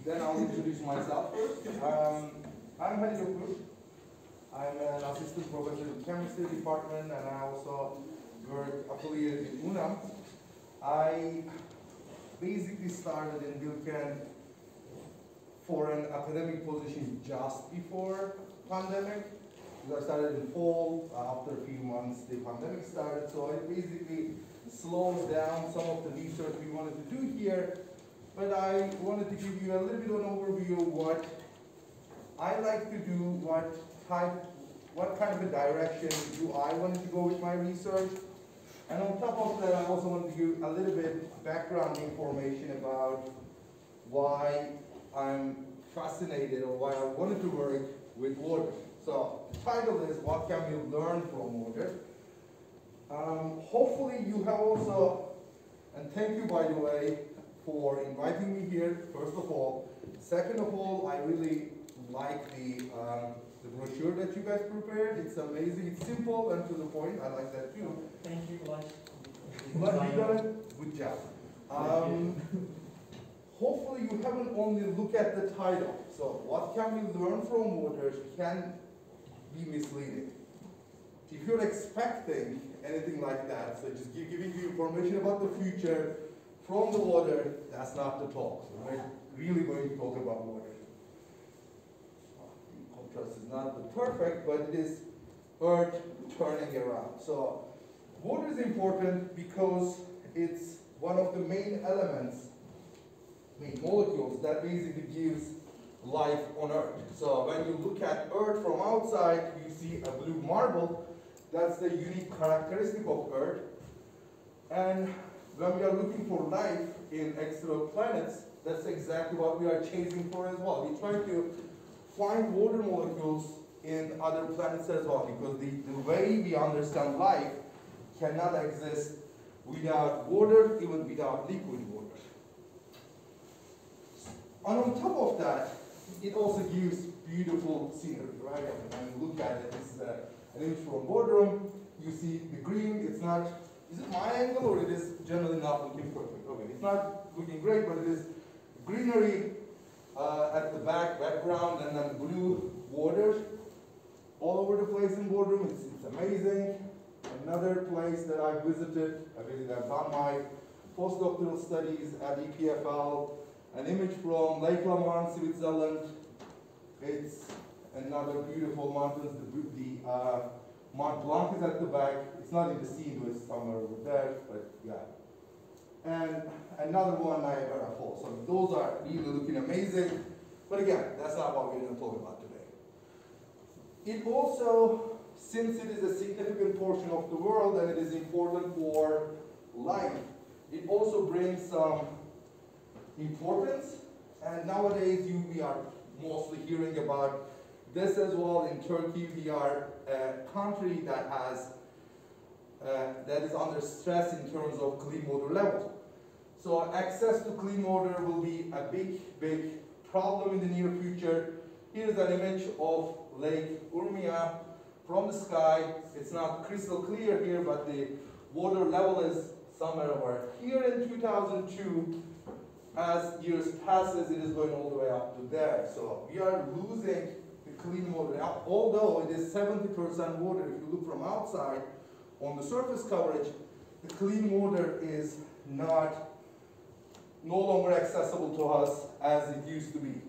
Then I'll introduce myself first. I'm Halil Okur. I'm an assistant professor in the chemistry department, and I also work affiliated with UNAM. I basically started in Bilkent for an academic position just before pandemic. Because I started in fall. After a few months, the pandemic started, so it basically slows down some of the research we wanted to do here. But I wanted to give you a little bit of an overview of what I like to do, what kind of a direction do I want to go with my research. And on top of that, I also want to give a little bit background information about why I'm fascinated or why I wanted to work with water. So the title is, what can we learn from water? Hopefully you have also, and thank you by the way, for inviting me here, first of all. Second of all, I really like the brochure that you guys prepared. It's amazing. It's simple and to the point. I like that too. Thank you, Elijah. But you got it. Good job. Hopefully you haven't only looked at the title. So what can we learn from water can be misleading. If you're expecting anything like that, so just giving you information about the future from the water, that's not the talk. So we're really going to talk about water. The contrast is not perfect, but it is Earth turning around. So water is important because it's one of the main elements, main molecules that basically gives life on Earth. So when you look at Earth from outside, you see a blue marble. That's the unique characteristic of Earth. And when we are looking for life in exoplanets, that's exactly what we are chasing for as well. We try to find water molecules in other planets as well, because the way we understand life cannot exist without water, even without liquid water. And on top of that, it also gives beautiful scenery, right? When you look at it, this is an image from boardroom. You see the green, it's not, is it my angle or it is generally not looking perfect? Okay, it's not looking great, but it is greenery at the background, and then blue water all over the place in boardroom. It's amazing. Another place that I visited, I've done my postdoctoral studies at EPFL, an image from Lake Lamont, Switzerland. It's another beautiful mountains. The Mont Blanc is at the back. It's not in the sea, though, it's somewhere over there, but yeah. And another one, Niagara Falls. So those are really looking amazing. But again, that's not what we're going to talk about today. It also, since it is a significant portion of the world and it is important for life, it also brings some importance. And nowadays, we are mostly hearing about this as well. In Turkey, we are a country that has that is under stress in terms of clean water levels. So access to clean water will be a big problem in the near future. Here is an image of Lake Urmia from the sky. It's not crystal clear here, but the water level is somewhere over here in 2002. As years passes, it is going all the way up to there. So we are losing the clean water. Although it is 70% water, if you look from outside on the surface coverage, the clean water is no longer accessible to us as it used to be.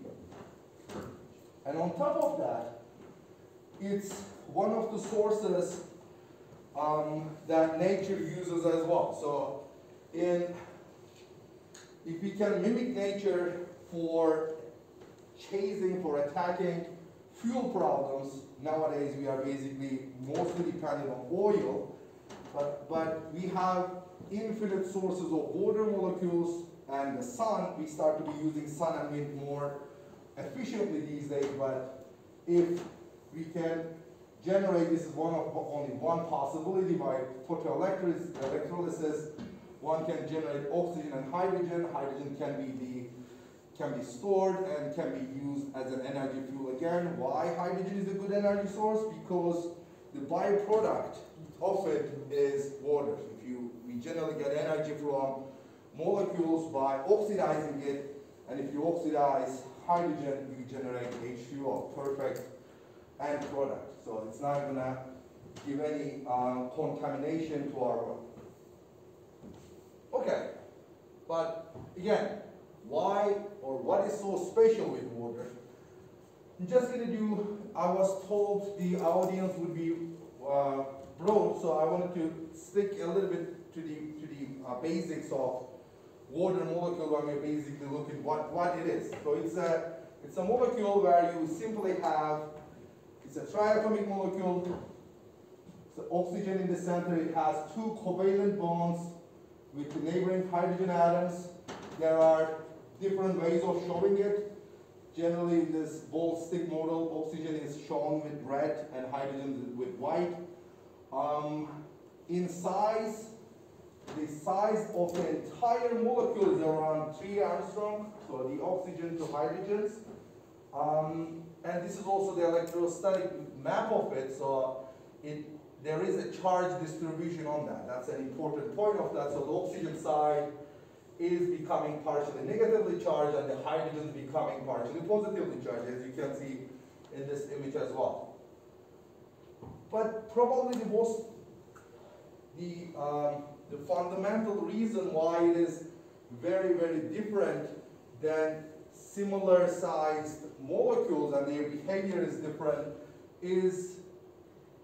And on top of that, it's one of the sources that nature uses as well. So if we can mimic nature for chasing, for attacking fuel problems, nowadays we are basically mostly dependent on oil, but we have infinite sources of water molecules, and the sun, we start to be using sun and wind more efficiently these days. But if we can generate, this is only one possibility, by photoelectrolysis, one can generate oxygen and hydrogen. Hydrogen can be stored and can be used as an energy fuel again. Why hydrogen is a good energy source? Because the byproduct of it is water. We generally get energy from molecules by oxidizing it And if you oxidize hydrogen, you generate H2O, perfect end product. So it's not going to give any contamination to our work. Okay, but again, why or what is so special with water? I'm just going to do, I was told the audience would be broad, so I wanted to stick a little bit to the basics of water molecule when we basically look at what it is. So it's a molecule where you simply have, it's a triatomic molecule. So oxygen in the center, it has two covalent bonds with the neighboring hydrogen atoms. There are different ways of showing it. Generally, in this ball stick model, oxygen is shown with red and hydrogen with white. In size, the size of the entire molecule is around 3 Armstrong, so the oxygen to hydrogens. And this is also the electrostatic map of it, so there is a charge distribution on that. That's an important point of that. So the oxygen side is becoming partially negatively charged and the hydrogen is becoming partially positively charged, as you can see in this image as well. But probably the fundamental reason why it is very, very different than similar sized molecules and their behavior is different is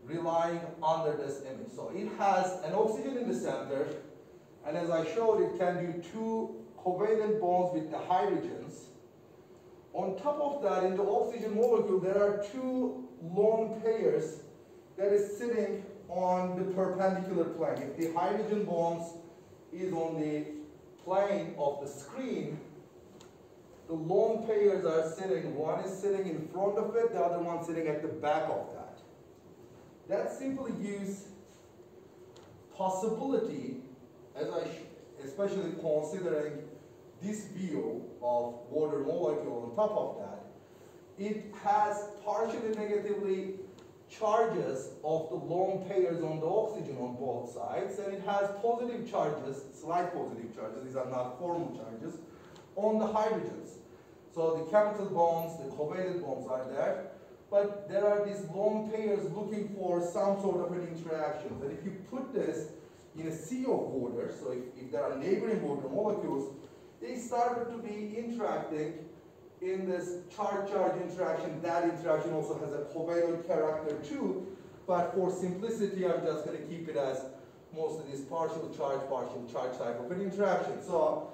relying under this image. So it has an oxygen in the center, and as I showed, it can do two covalent bonds with the hydrogens. On top of that, in the oxygen molecule, there are two lone pairs that is sitting on the perpendicular plane. If the hydrogen bonds is on the plane of the screen, the lone pairs are sitting, one is sitting in front of it, the other one sitting at the back of that. That simply gives possibility, especially considering this view of water molecule on top of that, it has partially negatively charges of the lone pairs on the oxygen on both sides, and it has positive charges, slight positive charges, these are not formal charges, on the hydrogens. So the chemical bonds, the covalent bonds are there, but there are these lone pairs looking for some sort of an interaction. And if you put this in a sea of water, so if there are neighboring water molecules, they started to be interacting in this charge-charge interaction. That interaction also has a covalent character too, but for simplicity, I'm just going to keep it as most of these partial charge type of an interaction. So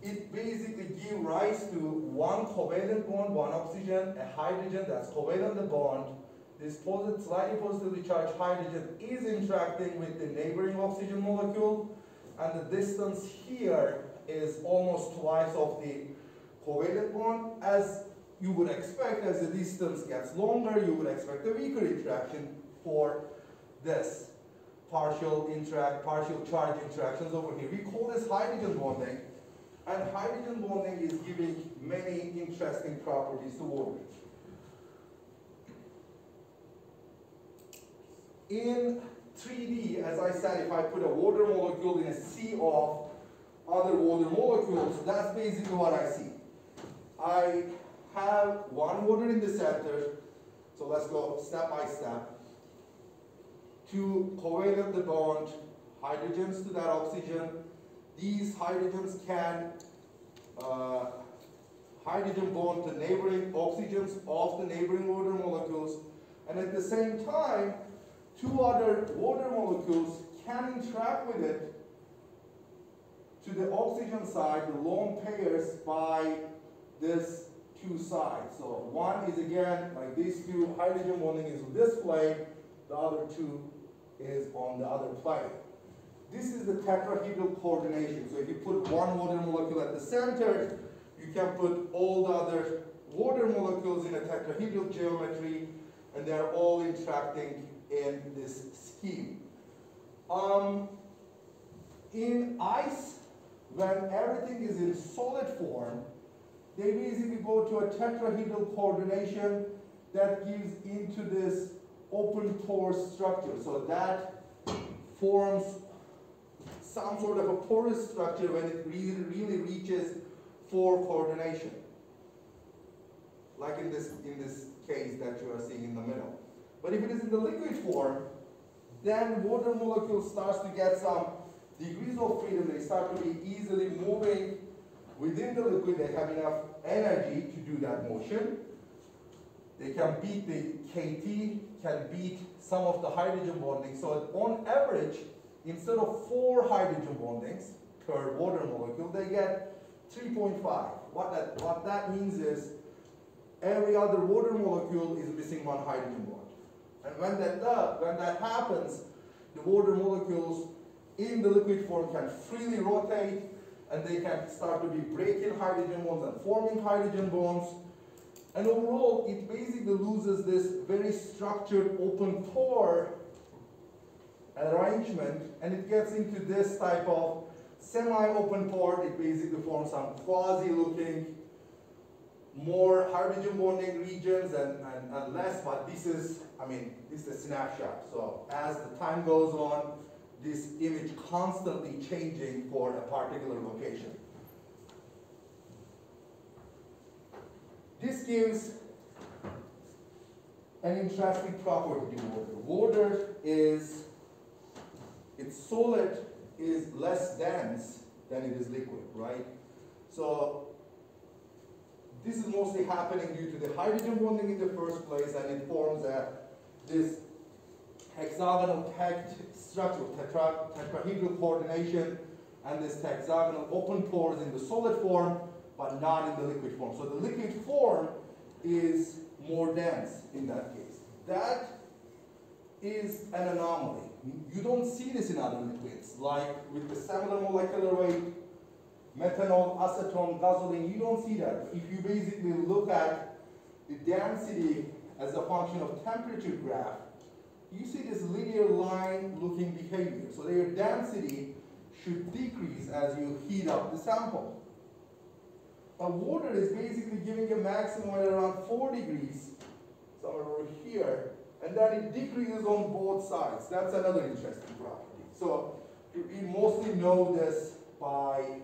it basically gives rise to one covalent bond, one oxygen, a hydrogen that's covalent the bond. This slightly positively charged hydrogen is interacting with the neighboring oxygen molecule, and the distance here is almost twice of the covalent bond. As you would expect, as the distance gets longer, you would expect a weaker interaction for this partial charge interactions over here. We call this hydrogen bonding, and hydrogen bonding is giving many interesting properties to water. In 3D, as I said, if I put a water molecule in a sea of other water molecules, that's basically what I see. I have one water in the center, so let's go step by step. To covalent the bond, hydrogens to that oxygen. These hydrogens can hydrogen bond to neighboring oxygens of the neighboring water molecules, and at the same time, two other water molecules can interact with it to the oxygen side, the lone pairs, by this two sides. So one is again like these two, hydrogen bonding is on this plane, the other two is on the other plane. This is the tetrahedral coordination. So if you put one water molecule at the center, you can put all the other water molecules in a tetrahedral geometry, and they're all interacting in this scheme. In ice, when everything is in solid form, they basically go to a tetrahedral coordination that gives into this open pore structure. So that forms some sort of a porous structure when it really reaches 4 coordination, like in this case that you are seeing in the middle. But if it is in the liquid form, then water molecule starts to get some degrees of freedom. They start to be easily moving within the liquid. They have enough energy to do that motion. They can beat the KT, can beat some of the hydrogen bonding. So on average, instead of 4 hydrogen bondings per water molecule, they get 3.5. What that means is every other water molecule is missing 1 hydrogen bond. And when that happens, the water molecules in the liquid form can freely rotate, and they can start to be breaking hydrogen bonds and forming hydrogen bonds. And overall, it basically loses this very structured open pore arrangement, and it gets into this type of semi-open pore. It basically forms some quasi-looking, more hydrogen bonding regions and less, but this is a snapshot. So as the time goes on, this image constantly changing for a particular location. This gives an interesting property to water. Water is, its solid is less dense than it is liquid, right? So this is mostly happening due to the hydrogen bonding in the first place, and it forms this hexagonal packed structure, tetrahedral coordination, and this hexagonal open pores in the solid form, but not in the liquid form. So the liquid form is more dense in that case. That is an anomaly. You don't see this in other liquids, like with the similar molecular weight, methanol, acetone, gasoline, you don't see that. If you basically look at the density as a function of temperature graph, you see this linear line looking behavior. So their density should decrease as you heat up the sample. But water is basically giving a maximum at around 4 degrees, somewhere over here, and then it decreases on both sides. That's another interesting property. So we mostly know this by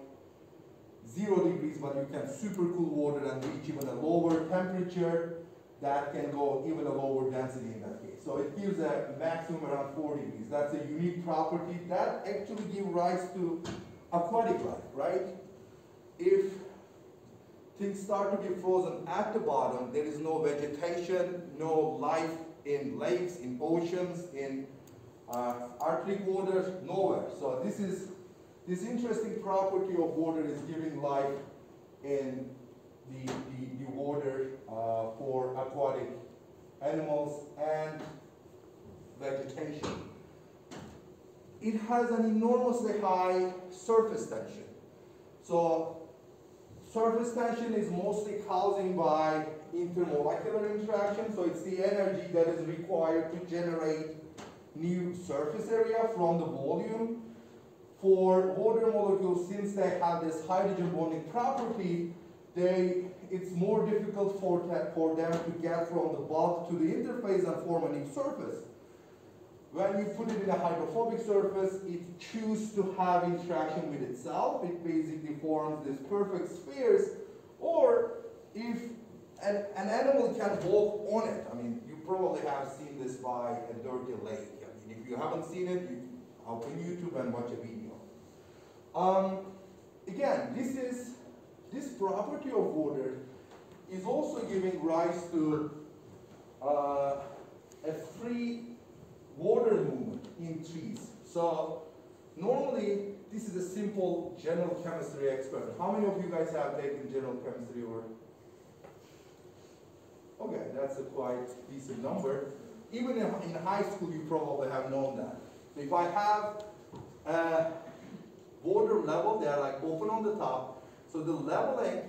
0 degrees, but you can supercool water and reach even a lower temperature that can go even a lower density in that case. So it gives a maximum around 4 degrees. That's a unique property that actually gives rise to aquatic life, right? If things start to be frozen at the bottom, there is no vegetation, no life in lakes, in oceans, in Arctic waters, nowhere. So this interesting property of water is giving life in the water for aquatic animals and vegetation. It has an enormously high surface tension. So surface tension is mostly caused by intermolecular interaction. So it's the energy that is required to generate new surface area from the volume. For water molecules, since they have this hydrogen bonding property, it's more difficult for them to get from the bulk to the interface and form a new surface. When you put it in a hydrophobic surface, it chooses to have interaction with itself. It basically forms these perfect spheres. Or if an animal can walk on it, you probably have seen this by a dirty lake. If you haven't seen it, open YouTube and watch a video. Again, this property of water is also giving rise to a free water movement in trees. So normally, this is a simple general chemistry experiment. How many of you guys have taken general chemistry or? Okay, that's a quite decent number. Even in high school, you probably have known that. So if I have a water level, they are like open on the top. So the leveling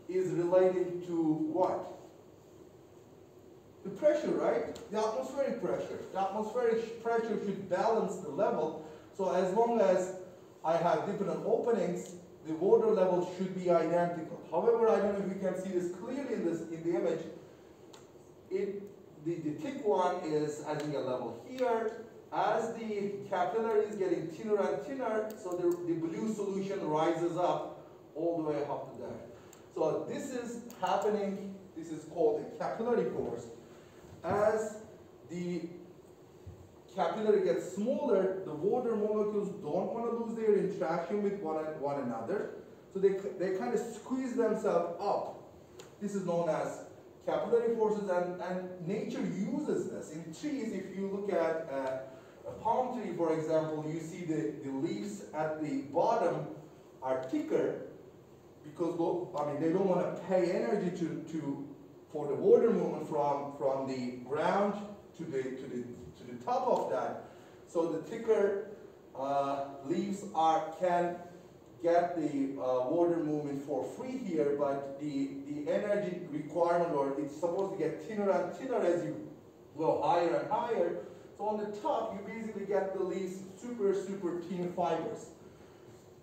is related to what? The pressure, right? The atmospheric pressure. The atmospheric pressure should balance the level. So as long as I have different openings, the water level should be identical. However, I don't know if you can see this clearly in the image. The thick one is adding a level here. As the capillary is getting thinner and thinner, so the blue solution rises up all the way up to there. So this is happening, this is called a capillary force. As the capillary gets smaller, the water molecules don't want to lose their interaction with one another. So they kind of squeeze themselves up. This is known as capillary forces, and nature uses this. In trees, if you look at a palm tree, for example, you see the leaves at the bottom are thicker because they don't want to pay energy for the water movement from the ground to the top of that. So the thicker leaves can get the water movement for free here, but the energy requirement, or it's supposed to get thinner and thinner as you go higher and higher. So on the top, you basically get the leaves super thin fibers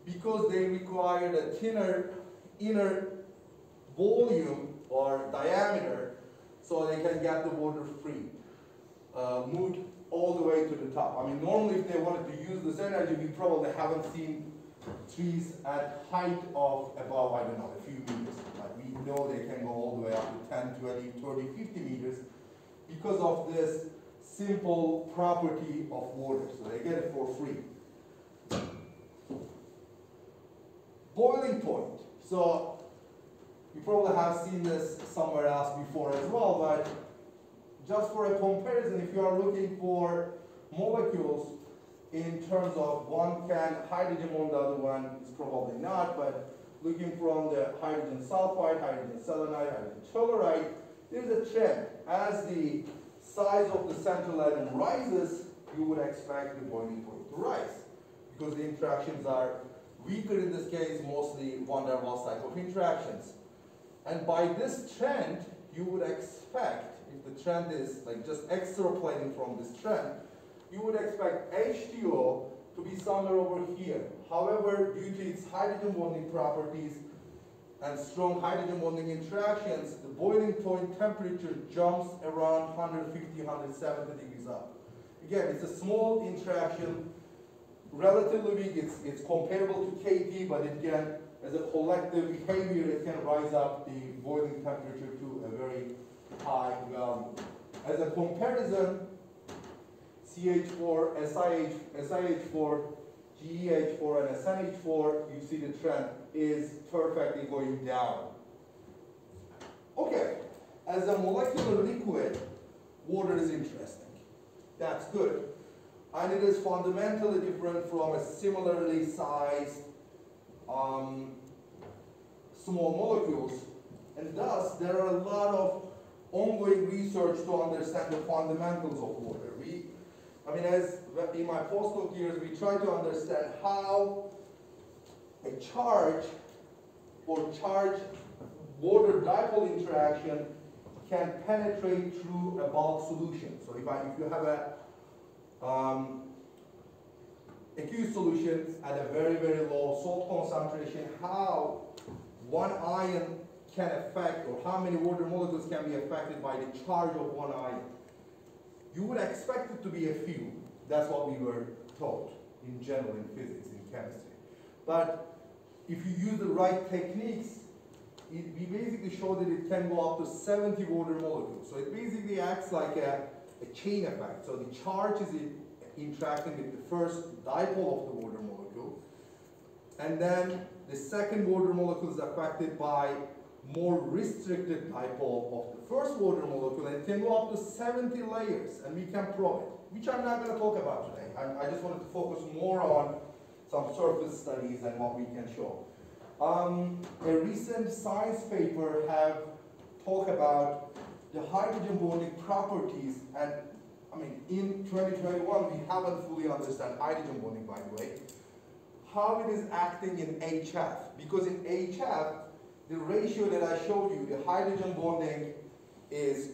because they require a thinner inner volume or diameter, so they can get the water free, moved all the way to the top. I mean, normally if they wanted to use this energy, we probably haven't seen trees at height of above, I don't know, a few meters. Like we know they can go all the way up to 10, 20, 30, 50 meters because of this simple property of water. So they get it for free. Boiling point. So you probably have seen this somewhere else before as well, but just for a comparison, if you are looking for molecules in terms of one can hydrogen on the other one, is probably not, but looking from the hydrogen sulfide, hydrogen selenide, hydrogen telluride, there's a trend. As the size of the central atom rises, you would expect the boiling point to rise because the interactions are weaker in this case, mostly van der Waals type of interactions. And by this trend, you would expect, if the trend is like just extrapolating from this trend, you would expect H2O to be somewhere over here. However, due to its hydrogen bonding properties and strong hydrogen bonding interactions, the boiling point temperature jumps around 150, 170 degrees up. Again, it's a small interaction, relatively big, it's comparable to KT, but it can, as a collective behavior, it can rise up the boiling temperature to a very high value. As a comparison, CH4, SiH4, GeH4, and SNH4, you see the trend is perfectly going down. Okay, as a molecular liquid, water is interesting. That's good. And it is fundamentally different from a similarly sized small molecules. And thus, there are a lot of ongoing research to understand the fundamentals of water. As in my postdoc years, we try to understand how a charge or charge water dipole interaction can penetrate through a bulk solution. So if you have a aqueous solution at a very low salt concentration, how one ion can affect, or how many water molecules can be affected by the charge of one ion. You would expect it to be a few. That's what we were taught in general in physics, in chemistry. But if you use the right techniques, we basically show that it can go up to 70 water molecules. So it basically acts like a chain effect. So the charge is interacting with the first dipole of the water molecule, and then the second water molecule is affected by more restricted dipole of the first water molecule, and it can go up to 70 layers, and we can probe it, which I'm not going to talk about today. I just wanted to focus more on some surface studies and what we can show. A recent science paper have talked about the hydrogen bonding properties, and in 2021 we haven't fully understood hydrogen bonding, by the way, how it is acting in HF, because in HF, the ratio that I showed you, the hydrogen bonding is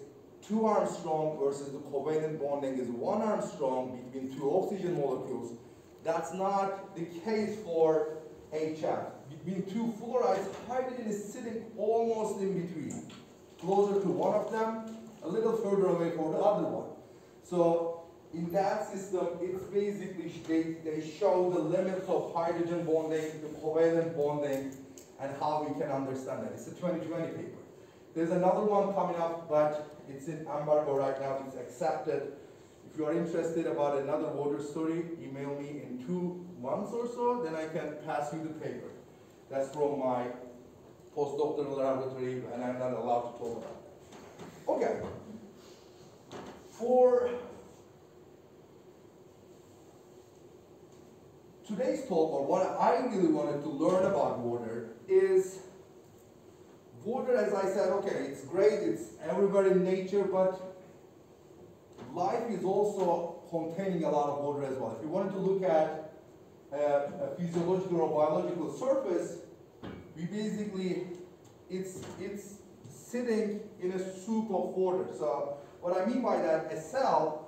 2 Armstrong versus the covalent bonding is 1 Armstrong between 2 oxygen molecules. That's not the case for HF. Between 2 fluorides, hydrogen is sitting almost in between, closer to one of them, a little further away for the other one. So in that system, it's basically, they show the limits of hydrogen bonding, the covalent bonding, and how we can understand that. It's a 2020 paper. There's another one coming up, but it's in embargo right now. It's accepted. If you are interested about another water story, email me in 2 months or so, then I can pass you the paper. That's from my postdoctoral laboratory, and I'm not allowed to talk about that. Okay. For today's talk, or what I really wanted to learn about water is, water, as I said, okay, it's great, it's everywhere in nature, but life is also containing a lot of water as well. If you wanted to look at a physiological or biological surface, we basically, it's sitting in a soup of water. So what I mean by that, a cell,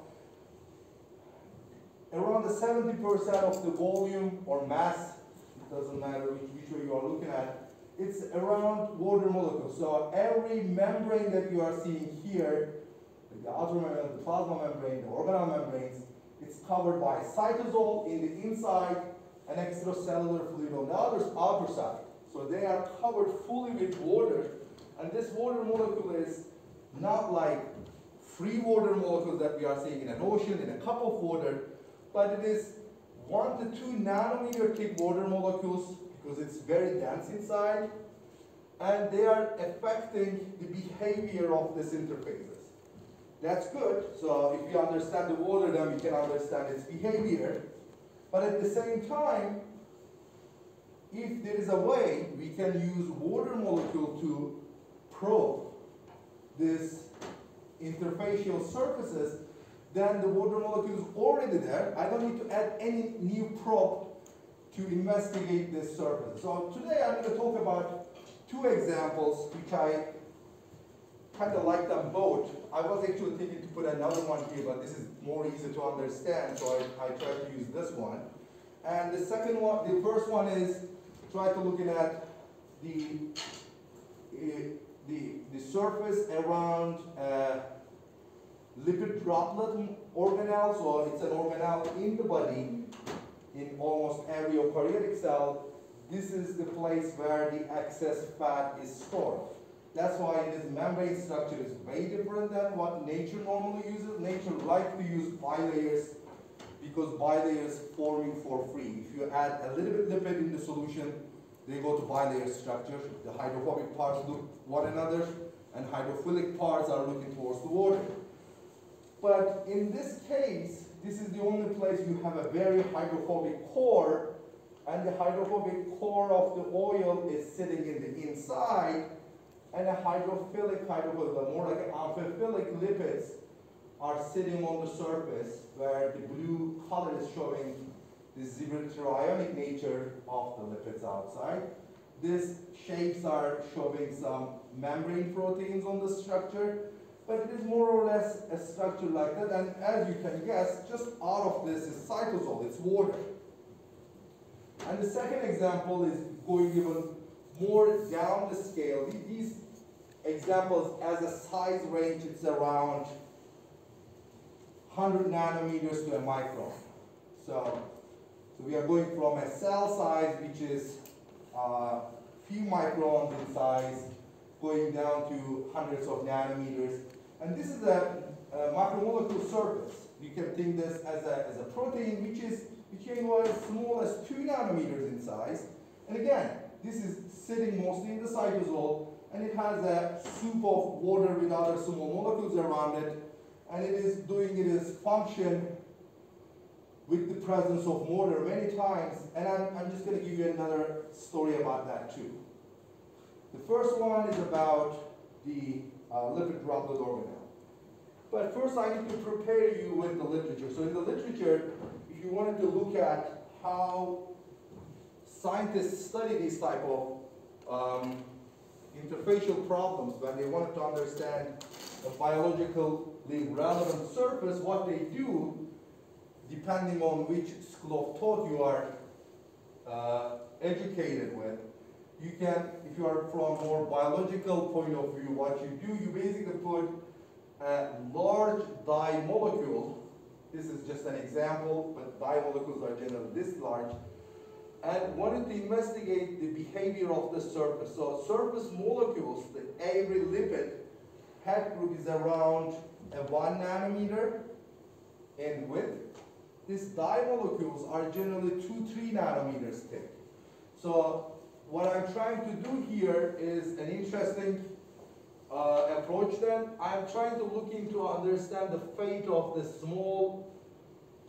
around the 70% of the volume or mass, it doesn't matter which way you are looking at, it's around water molecules. So every membrane that you are seeing here, the outer membrane, the plasma membrane, the organelle membranes, it's covered by cytosol in the inside and extracellular fluid on the outer side. So they are covered fully with water, and this water molecule is not like free water molecules that we are seeing in an ocean, in a cup of water, but it is 1 to 2 nanometer thick water molecules because it's very dense inside, and they are affecting the behavior of these interfaces. That's good. So if you understand the water, then we can understand its behavior. But at the same time, if there is a way we can use water molecule to probe these interfacial surfaces, then the water molecule is already there. I don't need to add any new probe to investigate this surface. So today I'm going to talk about 2 examples which I kind of like them both. I was actually thinking to put another one here, but this is more easy to understand, so I tried to use this one. And the second one, the first one is try to look at the surface around lipid droplet organelle. So it's an organelle in the body, in almost every eukaryotic cell. This is the place where the excess fat is stored. That's why this membrane structure is way different than what nature normally uses. Nature likes to use bilayers because bilayers forming for free. If you add a little bit lipid in the solution, they go to bilayer structure. The hydrophobic parts look one another, and hydrophilic parts are looking towards the water. But in this case, this is the only place you have a very hydrophobic core, and the hydrophobic core of the oil is sitting in the inside, and a hydrophilic, more like amphiphilic lipids are sitting on the surface where the blue color is showing the zebratrionic nature of the lipids outside. These shapes are showing some membrane proteins on the structure, but it is more or less a structure like that, and as you can guess, just out of this is cytosol, it's water. And the second example is going even more down the scale. These examples, as a size range, it's around 100 nanometers to a micron. So we are going from a cell size, which is few microns in size, going down to hundreds of nanometers. And this is a macromolecule surface. You can think this as a protein, which can go as small as 2 nanometers in size. And again, this is sitting mostly in the cytosol, and it has a soup of water with other small molecules around it, and it is doing its function with the presence of water many times, and I'm just going to give you another story about that too. The first one is about the lipid droplet organelle. But first I need to prepare you with the literature. So in the literature, if you wanted to look at how scientists study these type of interfacial problems, when they wanted to understand a biologically relevant surface, what they do, depending on which school of thought you are educated with, you can, if you are from a more biological point of view, what you do, you basically put a large dye molecule. This is just an example, but dye molecules are generally this large. and wanted to investigate the behavior of the surface. So surface molecules, every lipid head group is around 1 nanometer in width. These dye molecules are generally 2-3 nanometers thick. So what I'm trying to do here is an interesting approach then. I'm trying to look into understand the fate of the small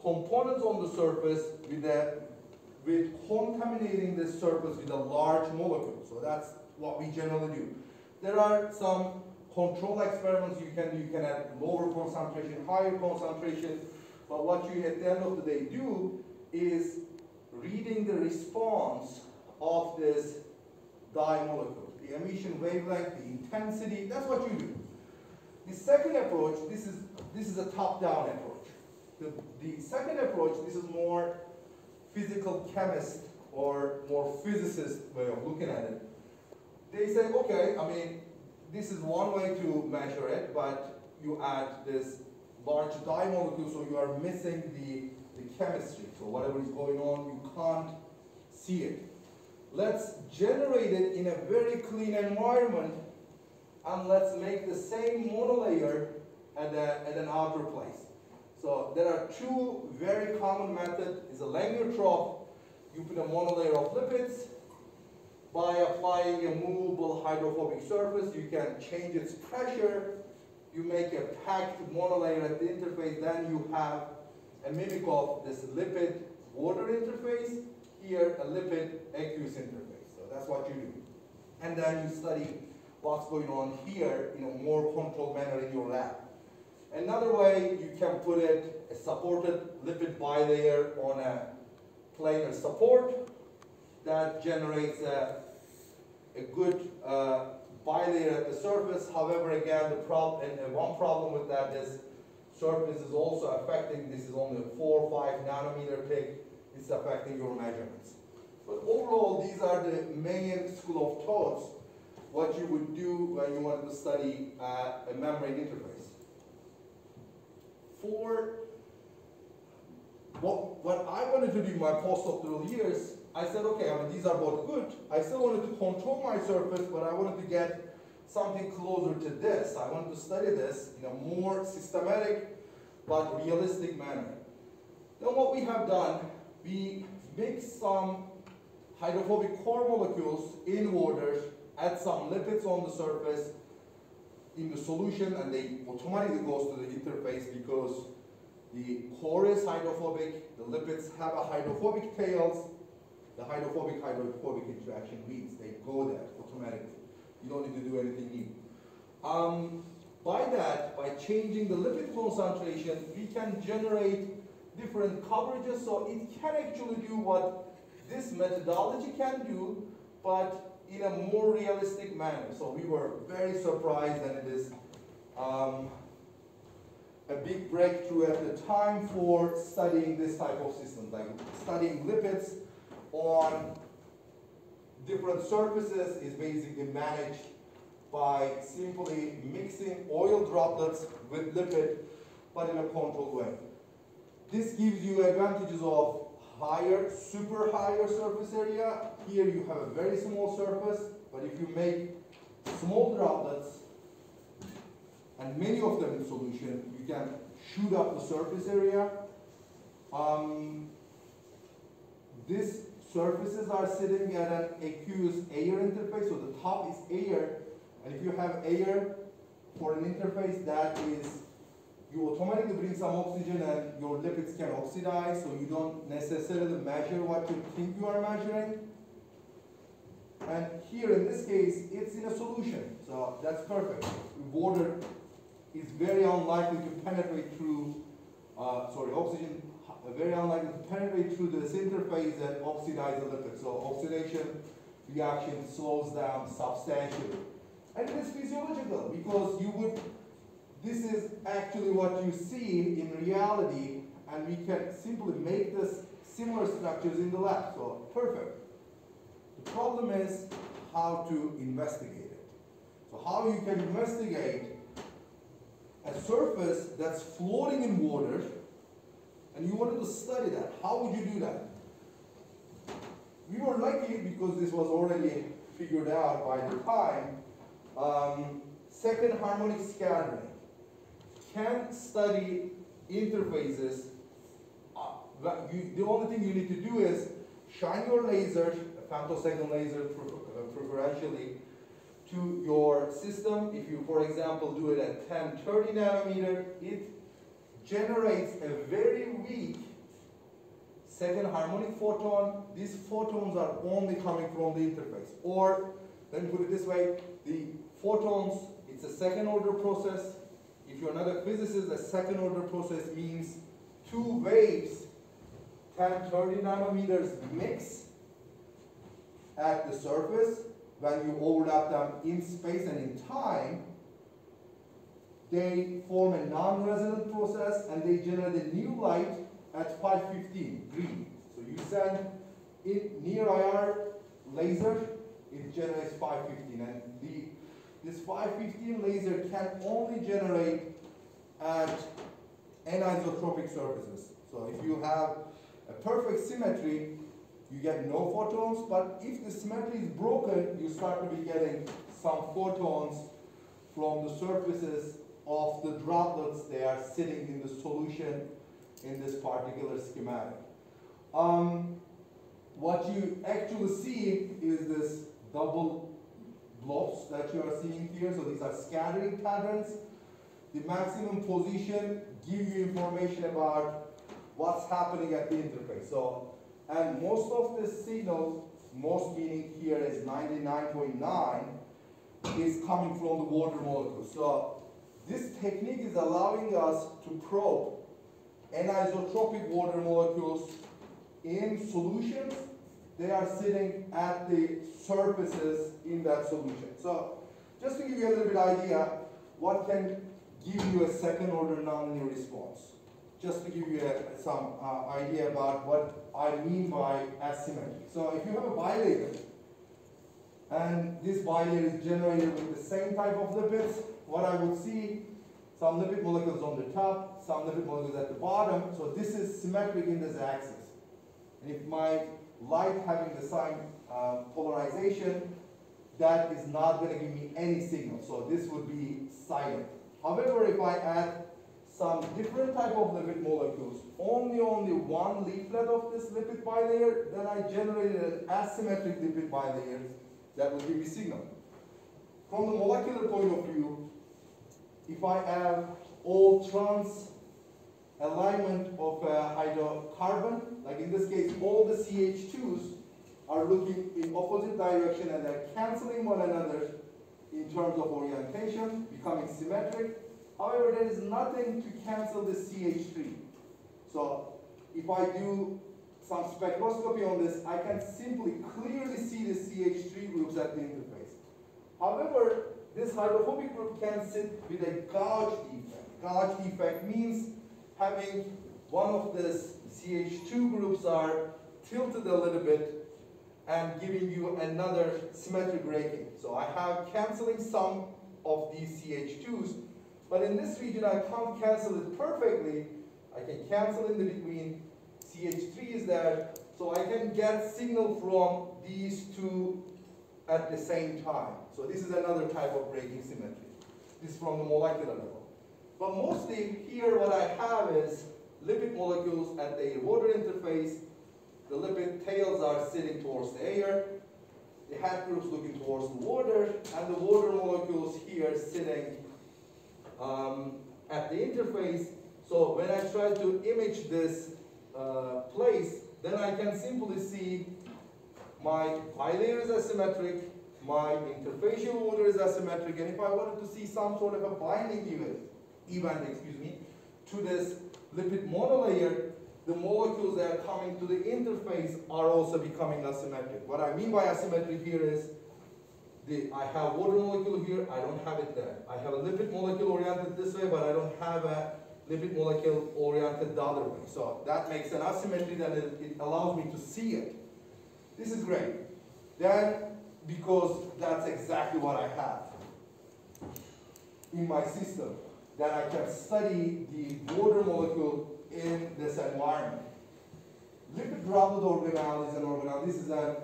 components on the surface with contaminating this surface with a large molecule. So that's what we generally do. There are some control experiments you can do. You can add lower concentration, higher concentration. But what you at the end of the day do is reading the response of this dye molecule. The emission wavelength, the intensity, that's what you do. The second approach, this is a top-down approach. The second approach, this is more physical chemist or more physicist way of looking at it. They say, okay, I mean, this is one way to measure it, but you add this large dye molecule, so you are missing the chemistry. So whatever is going on, you can't see it. Let's generate it in a very clean environment, and let's make the same monolayer at an outer place. So there are two very common methods. It's a Langer trough. You put a monolayer of lipids. By applying a movable hydrophobic surface, you can change its pressure. You make a packed monolayer at the interface. Then you have a mimic of this lipid water interface. Here, a lipid aqueous interface. So that's what you do. And then you study what's going on here in a more controlled manner in your lab. Another way, you can put it, a supported lipid bilayer on a planar support that generates a good bilayer at the surface. However, again, one problem with that is surface is also affecting, this is only 4 or 5 nanometer thick, it's affecting your measurements. But overall, these are the main school of thoughts, what you would do when you wanted to study a membrane interface. For what I wanted to do in my postdoctoral years, I said, okay, I mean, these are both good. I still wanted to control my surface, but I wanted to get something closer to this. I wanted to study this in a more systematic but realistic manner. Then what we have done, we mix some hydrophobic core molecules in water, add some lipids on the surface in the solution, and they automatically goes to the interface because the core is hydrophobic, the lipids have a hydrophobic tails, the hydrophobic-hydrophobic interaction means they go there automatically. You don't need to do anything new. By changing the lipid concentration, we can generate different coverages, so it can actually do what this methodology can do, but in a more realistic manner. So we were very surprised, and it is a big breakthrough at the time for studying this type of system, like studying lipids on different surfaces is basically managed by simply mixing oil droplets with lipid, but in a controlled way. This gives you advantages of super higher surface area. Here you have a very small surface, but if you make small droplets and many of them in solution, you can shoot up the surface area. These surfaces are sitting at an aqueous air interface, so the top is air, and if you have air for an interface, that is, you automatically bring some oxygen and your lipids can oxidize, so you don't necessarily measure what you think you are measuring. And here in this case, it's in a solution, so that's perfect. Water is very unlikely to penetrate through, oxygen very unlikely to penetrate through this interface and oxidize the lipid. So oxidation reaction slows down substantially. And it is physiological because this is actually what you see in reality, and we can simply make this similar structures in the lab. So perfect. The problem is how to investigate it. So how you can investigate a surface that's floating in water, and you wanted to study that. How would you do that? we were lucky because this was already figured out by the time. Second harmonic scattering can study interfaces. The only thing you need to do is shine your laser, a femtosecond laser preferentially, to your system. If you, for example, do it at 1030 nanometer, it generates a very weak second harmonic photon. These photons are only coming from the interface. Or, let me put it this way, the photons, it's a second order process. If you're not a physicist, a second order process means two waves, 1030 nanometers mix at the surface. When you overlap them in space and in time, they form a non-resonant process and they generate a new light at 515, green. So you send it near IR laser, it generates 515. And this 515 laser can only generate at anisotropic surfaces. So if you have a perfect symmetry, you get no photons, but if the symmetry is broken, you start to be getting some photons from the surfaces of the droplets they are sitting in the solution in this particular schematic. What you actually see is this double blobs that you are seeing here. So these are scattering patterns. The maximum position give you information about what's happening at the interface. So, and most of the signal, most meaning here is 99.9, is coming from the water molecules. So this technique is allowing us to probe anisotropic water molecules in solutions. They are sitting at the surfaces in that solution. So just to give you a little bit idea, what can give you a second order nonlinear response? Just to give you some idea about what I mean by asymmetry. So if you have a bilayer, and this bilayer is generated with the same type of lipids, what I would see, some lipid molecules on the top, some lipid molecules at the bottom. So this is symmetric in this axis. And if my light having the same polarization, that is not going to give me any signal. So this would be silent. However, if I add some different type of lipid molecules, only one leaflet of this lipid bilayer, then I generated an asymmetric lipid bilayer that will give me signal. From the molecular point of view, if I have all trans alignment of a hydrocarbon, like in this case, all the CH2s are looking in opposite direction and they're canceling one another in terms of orientation, becoming symmetric. However, there is nothing to cancel the CH3. So if I do some spectroscopy on this, I can simply clearly see the CH3 groups at the interface. However, this hydrophobic group can sit with a gauge defect. Gauge defect means having one of these CH2 groups are tilted a little bit and giving you another symmetric breaking. So I have canceling some of these CH2s, but in this region I can't cancel it perfectly. I can cancel in the between. CH3 is there, so I can get signal from these two at the same time. So this is another type of breaking symmetry. This is from the molecular level. But mostly here what I have is lipid molecules at the water interface. The lipid tails are sitting towards the air. The hat groups looking towards the water, and the water molecules here sitting at the interface. So when I try to image this place, then I can simply see my bilayer is asymmetric, my interfacial water is asymmetric, and if I wanted to see some sort of a binding event, to this lipid monolayer, the molecules that are coming to the interface are also becoming asymmetric. What I mean by asymmetric here is, I have water molecule here, I don't have it there. I have a lipid molecule oriented this way, but I don't have a lipid molecule oriented the other way. So that makes an asymmetry that it allows me to see it. This is great. Then, because that's exactly what I have in my system, then I can study the water molecule in this environment. Lipid droplet organelle is an organelle. This is a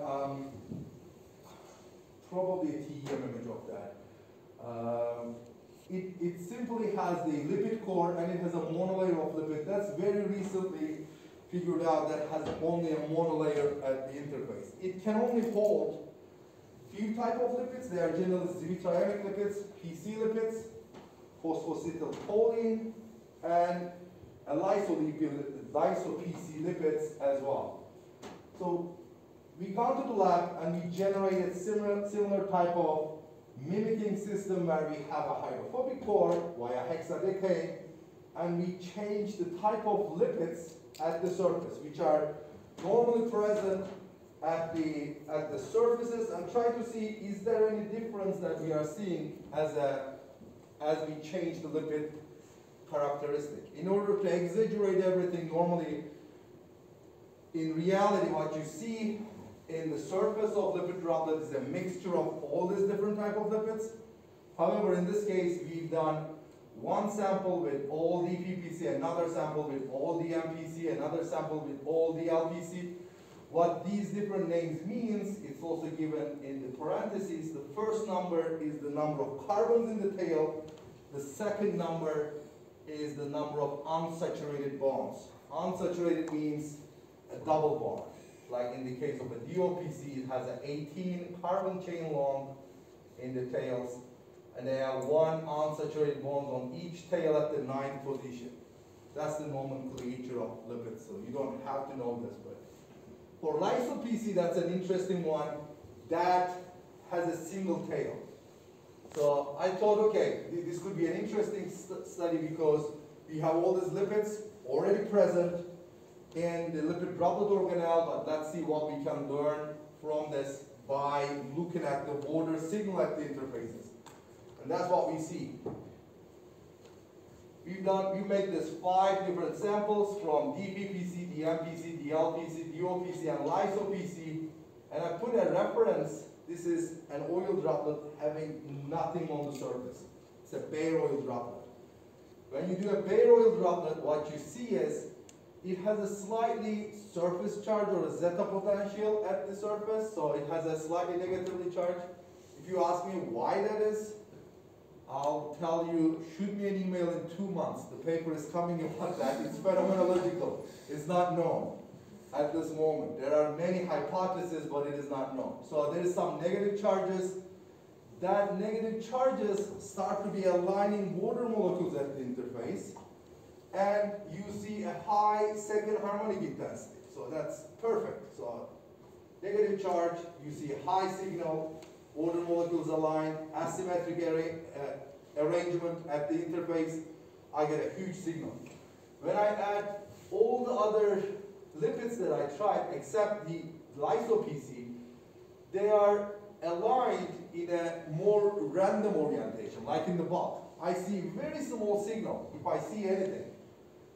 probably a TEM image of that. It simply has the lipid core and it has a monolayer of lipid. That's very recently figured out that has only a monolayer at the interface. It can only hold few type of lipids. They are generally zwitterionic lipids, PC lipids, phosphacetylcholine, and a lyso-PC lipids as well. So we gone to the lab and we generated similar type of mimicking system where we have a hydrophobic core via hexadecane, and we change the type of lipids at the surface, which are normally present at the surfaces, and try to see is there any difference that we are seeing as we change the lipid characteristic. In order to exaggerate everything, normally in reality what you see in the surface of lipid droplet is a mixture of all these different type of lipids. However, in this case, we've done one sample with all the PPC, another sample with all the MPC, another sample with all the LPC. What these different names means, it's also given in the parentheses. The first number is the number of carbons in the tail. The second number is the number of unsaturated bonds. Unsaturated means a double bond. Like in the case of a DOPC, it has an 18 carbon chain long in the tails, and they have one unsaturated bond on each tail at the 9th position. That's the nomenclature of lipids, so you don't have to know this. But for lyso-PC, that's an interesting one. That has a single tail. So I thought, okay, this could be an interesting study because we have all these lipids already present in the lipid droplet organelle, but let's see what we can learn from this by looking at the border signal at the interfaces. And that's what we see. We made this 5 different samples from DPPC, DMPC, DLPC, DOPC, and lyso-PC, and I put a reference. This is an oil droplet having nothing on the surface. It's a bare oil droplet. When you do a bare oil droplet, what you see is it has a slightly surface charge or a zeta potential at the surface, so it has a slightly negatively charged. If you ask me why that is, I'll tell you, shoot me an email in 2 months. The paper is coming about that. It's phenomenological. It's not known at this moment. There are many hypotheses, but it is not known. So there is some negative charges. That negative charges start to be aligning border molecules at the interface, and you see a high second harmonic intensity. So that's perfect. So negative charge, you see a high signal, border molecules align, asymmetric arrangement at the interface, I get a huge signal. When I add all the other lipids that I tried, except the lyso-PC, they are aligned in a more random orientation, like in the bulk. I see very small signal, if I see anything.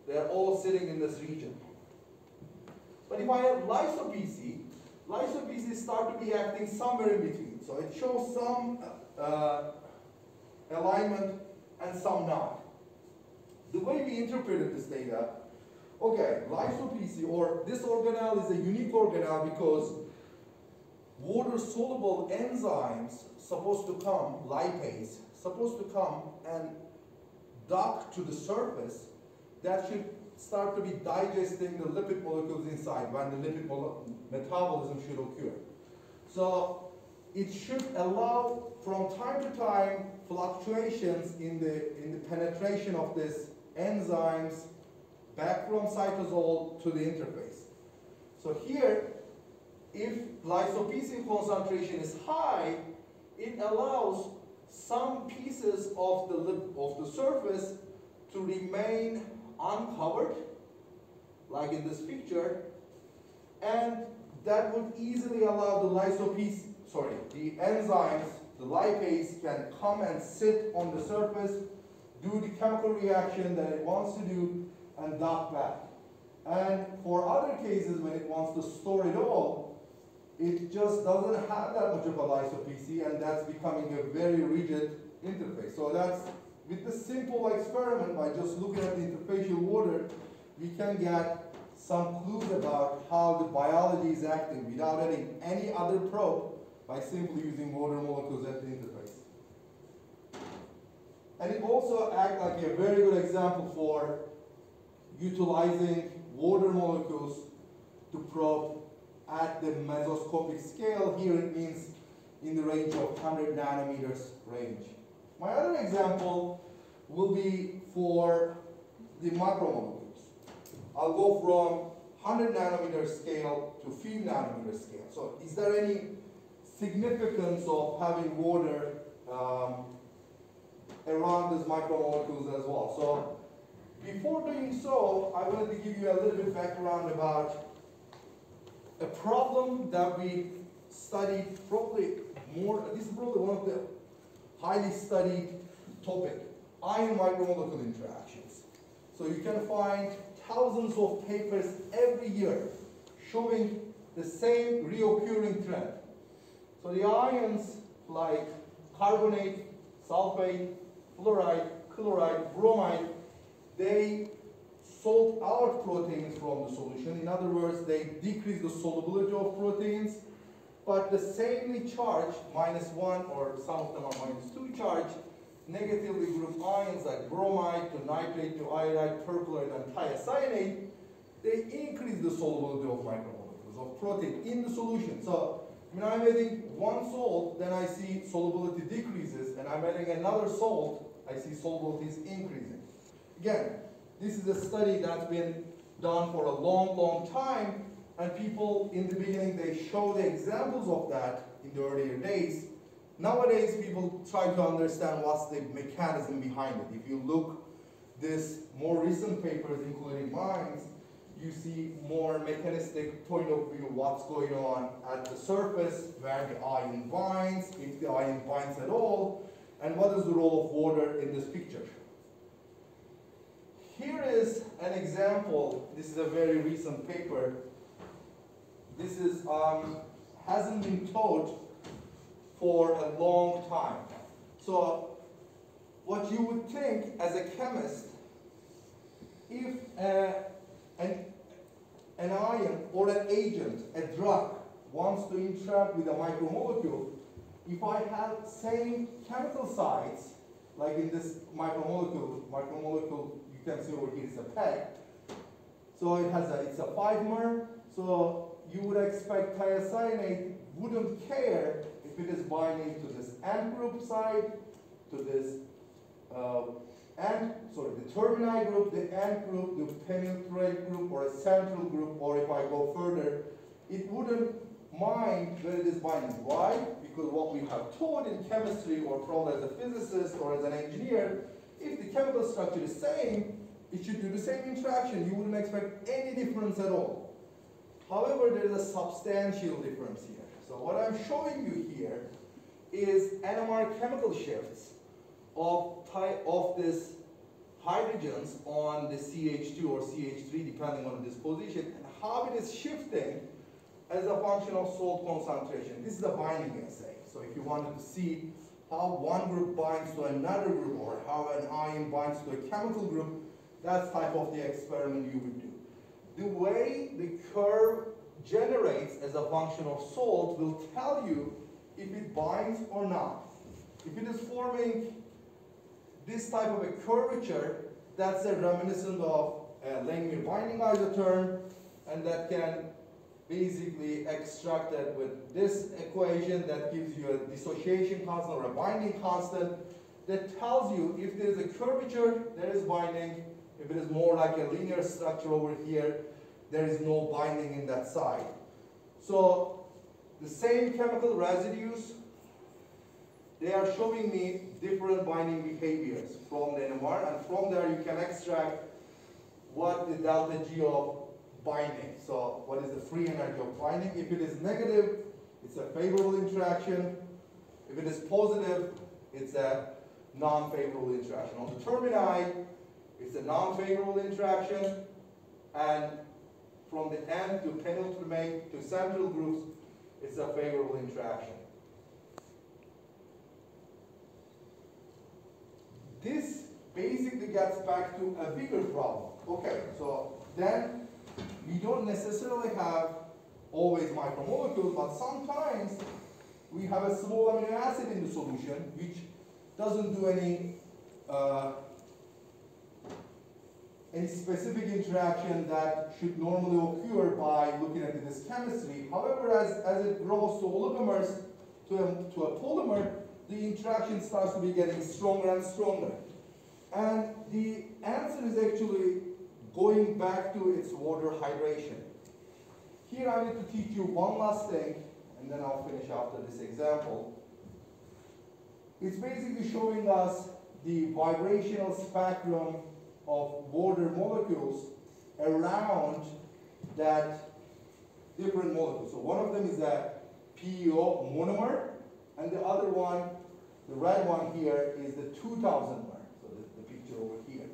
They're all sitting in this region. But if I have lyso-PC, lyso-PC start to be acting somewhere in between. So it shows some alignment and some not. The way we interpreted this data, okay, lyso-PC, or this organelle is a unique organelle because water-soluble enzymes supposed to come, lipase, supposed to come and dock to the surface that should start to be digesting the lipid molecules inside when the lipid metabolism should occur. So it should allow from time to time fluctuations in the penetration of these enzymes back from cytosol to the interface. So here, if lyso-PC concentration is high, it allows some pieces of the surface to remain uncovered, like in this picture, and that would easily allow the the enzymes, the lipase, can come and sit on the surface, do the chemical reaction that it wants to do, and dock back. And for other cases, when it wants to store it all, it just doesn't have that much of a lyso-PC, and that's becoming a very rigid interface. So that's, with the simple experiment, by just looking at the interfacial water, we can get some clues about how the biology is acting without adding any other probe by simply using water molecules at the interface. And it also acts like a very good example for utilizing water molecules to probe at the mesoscopic scale. Here it means in the range of 100 nanometers range. My other example will be for the macromolecules. I'll go from 100 nanometer scale to 50 nanometer scale. So is there any significance of having water around these micromolecules as well? So before doing so, I wanted to give you a little bit background about a problem that we studied probably more. This is probably one of the highly studied topic, ion micromolecule interactions. So you can find thousands of papers every year showing the same reoccurring trend. So the ions like carbonate, sulfate, fluoride, chloride, bromide, they salt out proteins from the solution. In other words, they decrease the solubility of proteins, but the samely charged, -1 or some of them are -2 charged, negatively grouped ions like bromide to nitrate to iodide, perchlorate, and thiocyanate, they increase the solubility of micromolecules of protein in the solution. So when I'm adding one salt, then I see solubility decreases, and I'm adding another salt, I see solubility is increasing. Again, this is a study that's been done for a long, long time, and people in the beginning, they show the examples of that in the earlier days. Nowadays, people try to understand what's the mechanism behind it. If you look this more recent papers, including mine, you see more mechanistic point of view, what's going on at the surface, where the ion binds, if the ion binds at all, and what is the role of water in this picture. Here is an example. This is a very recent paper. This is hasn't been taught for a long time. So what you would think as a chemist, if an ion or an agent, a drug, wants to interact with a micromolecule, if I have same chemical sites, like in this micromolecule, you can see over here is a PEG. So it's a 5-mer. So you would expect thiocyanate wouldn't care if it is binding to this N group side, to this the termini group, the N group, the penetrate group, or a central group, or if I go further, it wouldn't mind where it is binding. Why? Because what we have taught in chemistry, or probably as a physicist or as an engineer, if the chemical structure is same, it should do the same interaction. You wouldn't expect any difference at all. However, there is a substantial difference here. So what I'm showing you here is NMR chemical shifts of this hydrogens on the CH2 or CH3, depending on the disposition, and how it is shifting as a function of salt concentration. This is a binding assay. So if you wanted to see how one group binds to another group, or how an ion binds to a chemical group, that's type of the experiment you would do. The way the curve generates as a function of salt will tell you if it binds or not. If it is forming this type of a curvature, that's a reminiscent of a Langmuir binding isotherm, and that can basically extracted with this equation that gives you a dissociation constant or a binding constant that tells you if there is a curvature, there is binding. If it is more like a linear structure over here, there is no binding in that side. So the same chemical residues, they are showing me different binding behaviors from the NMR, and from there you can extract what the delta G of binding. So what is the free energy of binding? If it is negative, it's a favorable interaction. If it is positive, it's a non-favorable interaction. On the termini, it's a non-favorable interaction, and from the end to penultimate to central groups, it's a favorable interaction. This basically gets back to a bigger problem. Okay, so then we don't necessarily have always micromolecules, but sometimes we have a small amino acid in the solution which doesn't do any specific interaction that should normally occur by looking at this chemistry. However, as it grows to oligomers, to a polymer, the interaction starts to be getting stronger and stronger. And the answer is actually going back to its water hydration. Here I need to teach you one last thing, and then I'll finish after this example. It's basically showing us the vibrational spectrum of water molecules around that different molecule. So one of them is a PEO monomer, and the other one, the red one here, is the 2000mer. So the picture over here.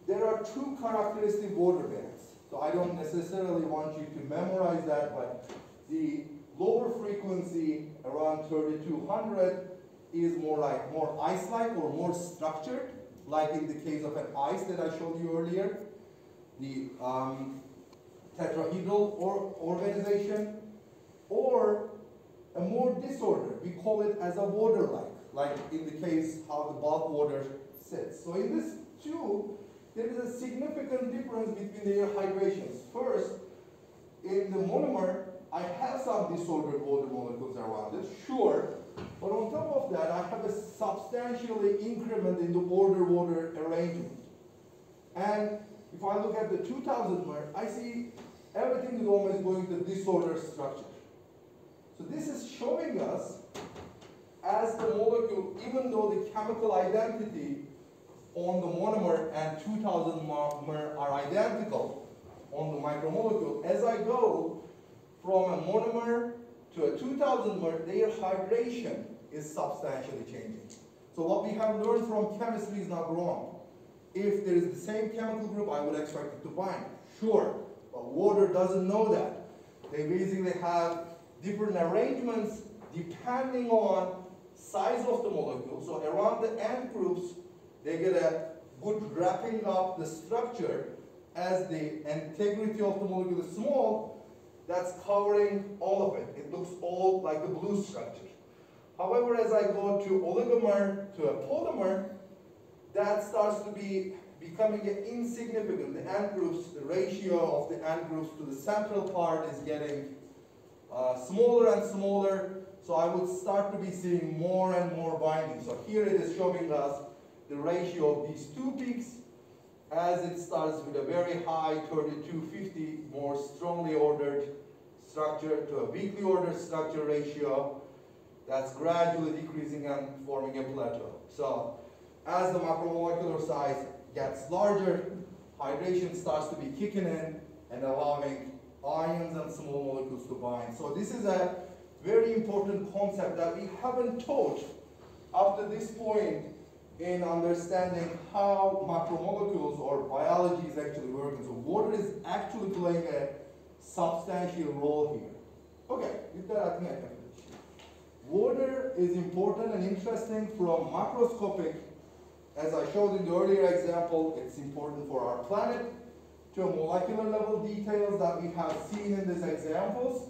There are two characteristic water bands. So I don't necessarily want you to memorize that, but the lower frequency around 3200 is more ice-like or more structured, like in the case of an ice that I showed you earlier, the tetrahedral organization, or a more disordered. We call it as a water-like, like in the case how the bulk water sits. So in this two, there is a significant difference between their hydrations. First, in the monomer, I have some disordered water molecules around it, sure, but on top of that, I have a substantially increment in the water-water arrangement. And if I look at the 2000mer, I see everything is almost going to disordered structure. So this is showing us as the molecule, even though the chemical identity on the monomer and 2000mer are identical on the micromolecule, as I go from a monomer to a 2000mer, their hydration is substantially changing. So what we have learned from chemistry is not wrong. If there is the same chemical group, I would expect it to bind. Sure, but water doesn't know that. They basically have different arrangements depending on size of the molecule. So around the end groups, they get a good wrapping up the structure. As the integrity of the molecule is small, that's covering all of it. It looks all like the blue structure. However, as I go to oligomer to a polymer, that starts to be becoming insignificant. The end groups, the ratio of the end groups to the central part is getting smaller and smaller. So I would start to be seeing more and more binding. So here it is showing us the ratio of these two peaks as it starts with a very high 3250, more strongly ordered structure to a weakly ordered structure ratio that's gradually decreasing and forming a plateau. So as the macromolecular size gets larger, hydration starts to be kicking in and allowing ions and small molecules to bind. So this is a very important concept that we haven't taught up to this point in understanding how macromolecules or biology is actually working. So water is actually playing a substantial role here. Okay, with that I think I can finish. Water is important and interesting from macroscopic, as I showed in the earlier example, it's important for our planet, to a molecular level details that we have seen in these examples.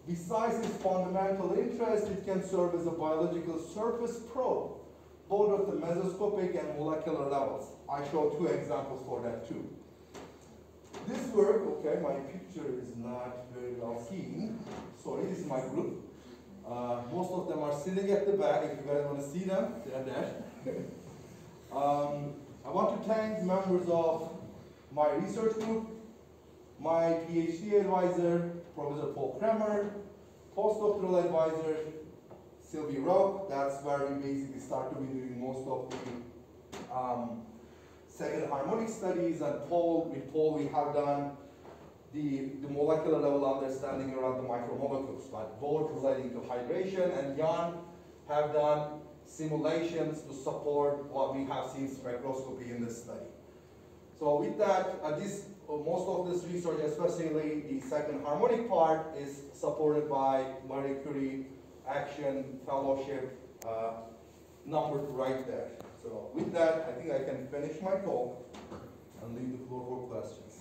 Besides its fundamental interest, it can serve as a biological surface probe, both at the mesoscopic and molecular levels. I show two examples for that too. This work, okay, my picture is not very well seen. Sorry, this is my group. Most of them are sitting at the back. If you guys want to see them, they're there. I want to thank members of my research group, my PhD advisor, Professor Paul Kramer, postdoctoral advisor, Sylvie Rock. That's where we basically start to be doing most of the second harmonic studies. And with Paul we have done the molecular level understanding around the micromolecules, but both relating to hydration, and Jan have done simulations to support what we have seen spectroscopy in this study. So with that, most of this research, especially the second harmonic part, is supported by Marie Curie Action Fellowship, numbered right there. So with that, I think I can finish my talk and leave the floor for questions.